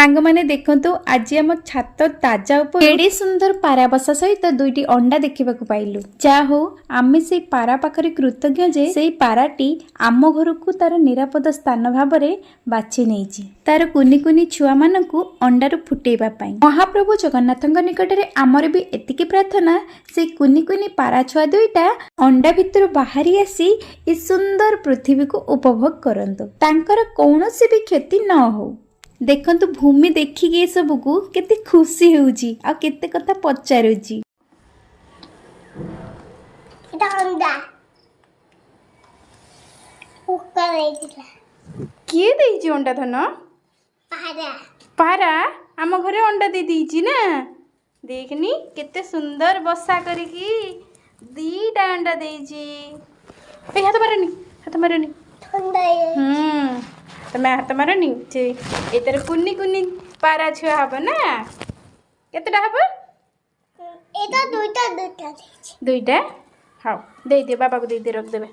सांग माने देखंतु आज आम छात ताजा ऊपर एडे सुंदर पारा बसा सहित दुईटी अंडा देखा पाइलु। जा हो आमे से पारा पाखरे कृतज्ञ जे से पाराटी आम घर को तार निरापद स्थान भाव में बाछि नेइछि तार कुनी कुनी छुआ मानकु अंडारु फुटेबा पाई। महाप्रभु जगन्नाथଙ୍କ निकटरे आमर भी एतिकी प्रार्थना से कुनी कुनी पारा छुआ दुईटा अंडा भितर बाहरी आसी इ सुंदर पृथ्वी को उपभोग करंतु तांकर कौनसी भी क्षति न हो। देखंतु भूमि देखिके सब को केते खुशी होउची आ केते कथा पचारुची। এটা अंडा कुकर देइला किए देइची अंडा धन पारा पारा आम घरे अंडा दे दीची ना। देखनी केते सुंदर बसा करिकी दीटा अंडा देइची। ए हाथ मारनी ठंडा तमे हाथ मारनी जे एतर कुनी कुनी पारा छुआ हबो ना। केतेटा हबो এটা দুইটা দেইছি दुईटा हाँ दे दे बाबा को दे दे रख देबे।